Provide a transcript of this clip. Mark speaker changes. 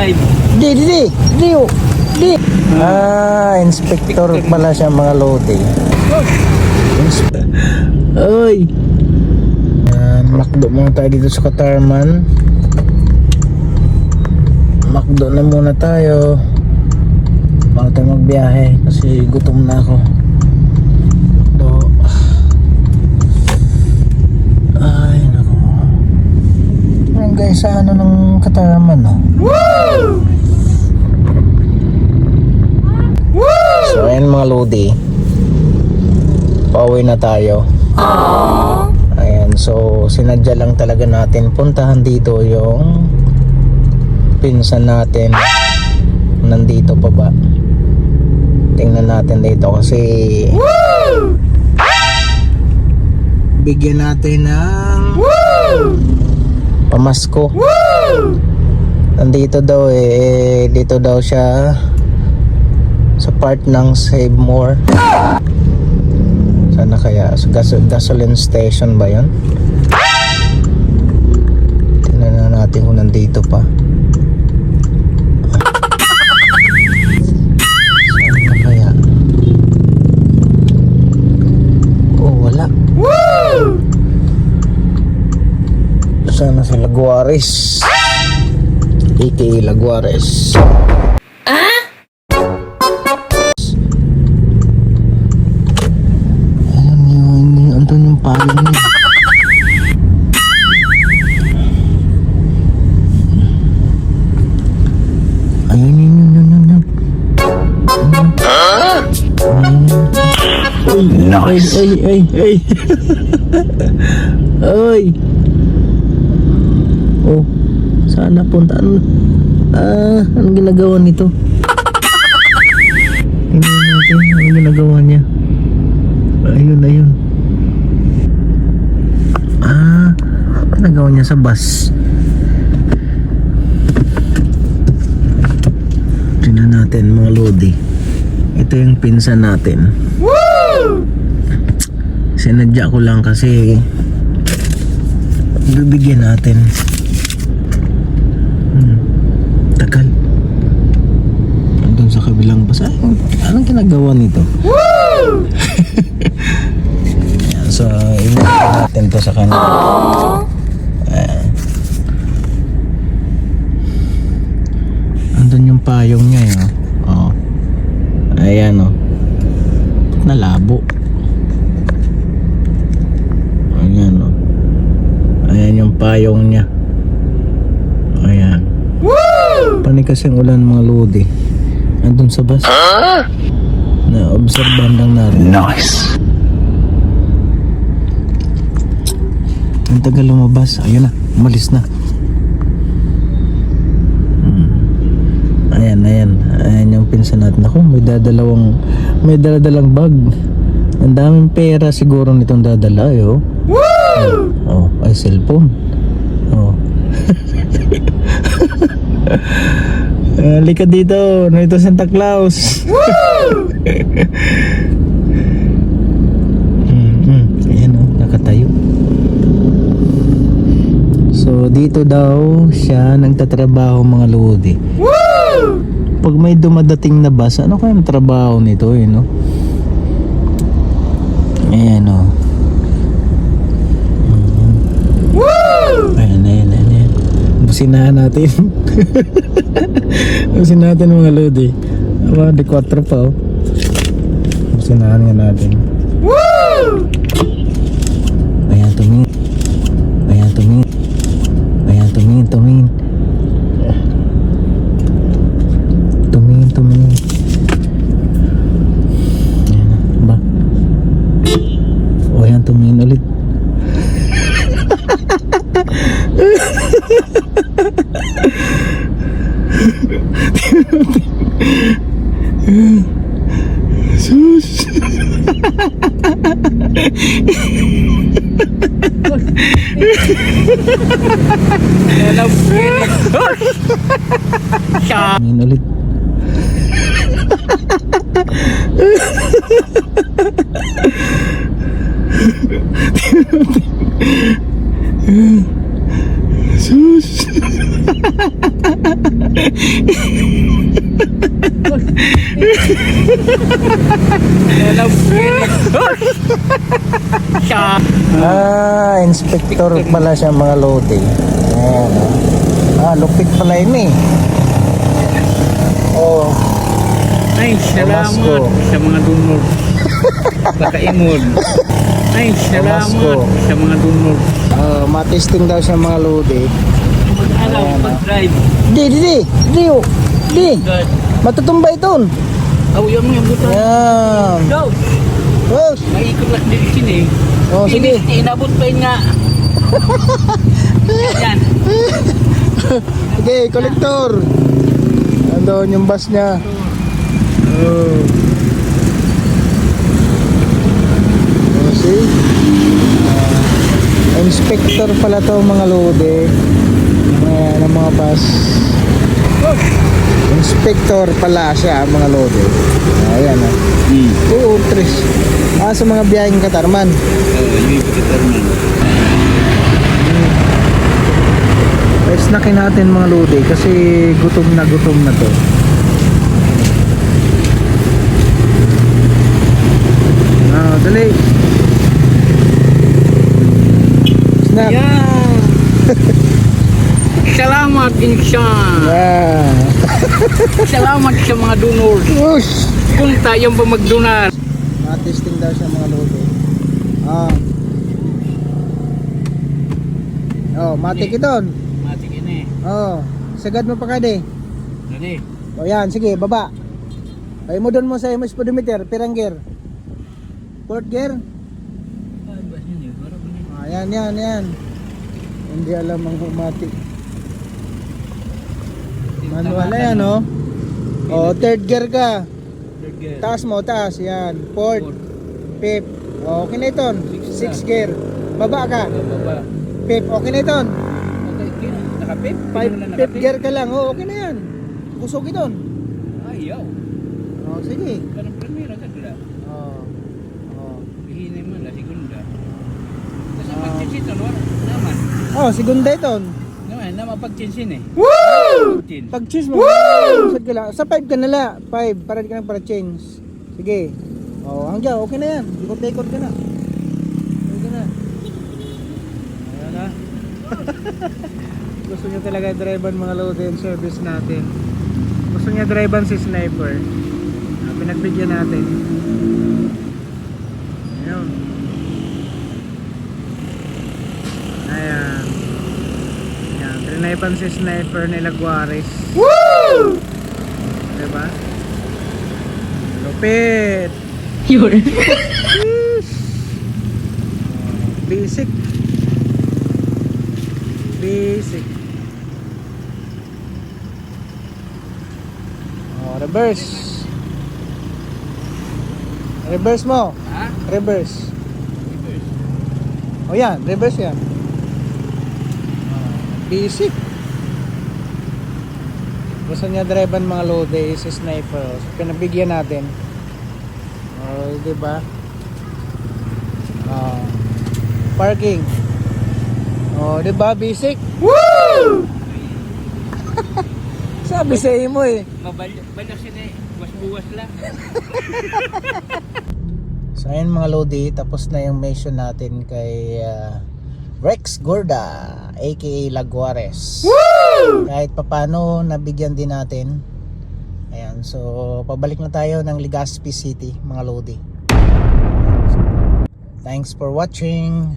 Speaker 1: side.
Speaker 2: Di. Inspector pala siya mga lodi. Oy. Makdo muna tayo dito sa Katarman. Makdo na muna tayo bago tayo magbiyahe kasi gutom na ako. Ay naku. Ayan guys, sa ano ng Katarman, no? Woo! So ayan mga lodi, pauwi na tayo. Ayan, so sinadya lang talaga natin puntahan dito yung pinsan natin. Nandito pa ba? Tingnan natin dito kasi bigyan natin ng pamasko. Nandito daw dito daw siya sa part ng Save More. Sana kaya sa gasoline station ba yun? Tingnan na natin kung nandito pa. Sana kaya? Oh, wala. Sana sa Laguares, aka Laguares. Paling niya. Ayun yun. Nice. Ay. Ay. Oh, sana puntaan. Anong ginagawa nito? Tingnan natin anong ginagawa niya. Ayun. Nagawa niya sa bus. Tingnan natin mga lodi. Ito yung pinsan natin. Sinadya ko lang kasi bibigyan natin. Tagal. Andun sa kabilang bus. Anong ginagawa nito? So, iwan natin to sa kanya. Andun yung payong niya yun. Oh. Ayan o. Nalabo. Ayan o. Ayan yung payong niya. Ayan. Panikas yung ulan mga lodi. Andun sa bus. Na-obserban lang natin. Nice. Ang tagal lumabas. Ayun na, umalis na. Ayan yung pinsan natin. Ako, may dadalang bag. Ang daming pera siguro nitong dadala. Ay cellphone. Halika dito. Ito Santa Claus. Ayan nakatayo. So dito daw siya nagtatrabaho mga lodi. Pag may dumadating na bus, ano kaya ang trabaho nito no? Ayan Ayan. Businahan natin. Businahan natin mga lodi. Di 4 pa Businahan nga natin. Ayan tumingin. Tumingin. Ayan ba? Ayan tumingin ulit. Sus. Tumingin ulit. Sus. Inspector pala siya mga lodi. Ayan, lupit pala yun eh. Oh,
Speaker 1: Ay, salamat
Speaker 2: Damasco.
Speaker 1: sa mga dunod. Pakaimod. Ay, salamat
Speaker 2: Damasco.
Speaker 1: sa mga dunod.
Speaker 2: matesting daw siya mga lodi.
Speaker 1: Mag-alaw,
Speaker 2: Ayan,
Speaker 1: pag-drive.
Speaker 2: Di. Matutumba ito.
Speaker 1: Awiyan mo yung buto.
Speaker 2: Ayan.
Speaker 1: Go!
Speaker 2: Boss.
Speaker 1: Maikot lang din sini.
Speaker 2: Oh, sige.
Speaker 1: Inabot pa yun nga. Yan.
Speaker 2: Okay, kolektor. Andun yung bus niya. Oh. Oh, see? Inspector pala to mga lodi. Ayan ang mga bus. Inspector pala siya mga lodi. Ayan ah. Oo, Tris. Sa mga biyaheng Katarman.
Speaker 1: Yung ipagkatarman.
Speaker 2: Snakin natin mga lodi kasi gutom na to. Dali. Snack.
Speaker 1: Yeah. Salamat insan.
Speaker 2: Yeah.
Speaker 1: Salamat sa mga donor.
Speaker 2: Ush.
Speaker 1: Kung tayo ba magdonar.
Speaker 2: Testing daw siya mga lodi. Matik iton.
Speaker 1: Matik ini.
Speaker 2: Sagad mo pa kade.
Speaker 1: Dali.
Speaker 2: Yan, sige, baba. Ay mo doon mo sa imo speedometer, pirang gear? Fourth gear? Yan. Hindi alam ang automatic. Manual na yan, no? Third gear ka. Taas mo, taas. Yan. Fourth. Fifth. Okay na iton. Sixth gear. Baba ka. Fifth. Okay na iton.
Speaker 1: Nakapip?
Speaker 2: Fifth gear ka lang. Okay na yan. Kusog iton.
Speaker 1: Ayaw.
Speaker 2: Sige.
Speaker 1: Kanang primera ka dila. Hihina man la segunda. Kasi pag-chinsin naman.
Speaker 2: Segunda iton.
Speaker 1: Naman, mapag-chinsin eh.
Speaker 2: Woo! Pag-choose mo. Sa 5 ka nala. 5. Para di ka nang para change. Sige. Hanggang. Okay na yan. Ikot-ikot ka na. Okay ka na. Ayan na. Gusto niya talaga drivean mga load and service natin. Gusto niya drivean si Sniper. Pinagbigyan natin. Ayun. Ayan. Ayan. Trinaypan si Sniper nila Guares. Woo! Diba? Lupit.
Speaker 3: Yun.
Speaker 2: Basic. Reverse mo.
Speaker 1: Ha?
Speaker 2: Reverse. Yan, reverse yan. Basic. Gusto niya drivean mga lode si Sniper. So, pinabigyan natin. Diba? Parking. Diba? Basic. Woo! Sabi sa imo eh.
Speaker 1: Mabalak sila eh. Buwas lang.
Speaker 2: So ayun mga lodi, tapos na yung mission natin kay Rex Gorda aka Laguares. Kahit papano nabigyan din natin. Ayan, so pabalik na tayo ng Legazpi City mga lodi. Thanks for watching.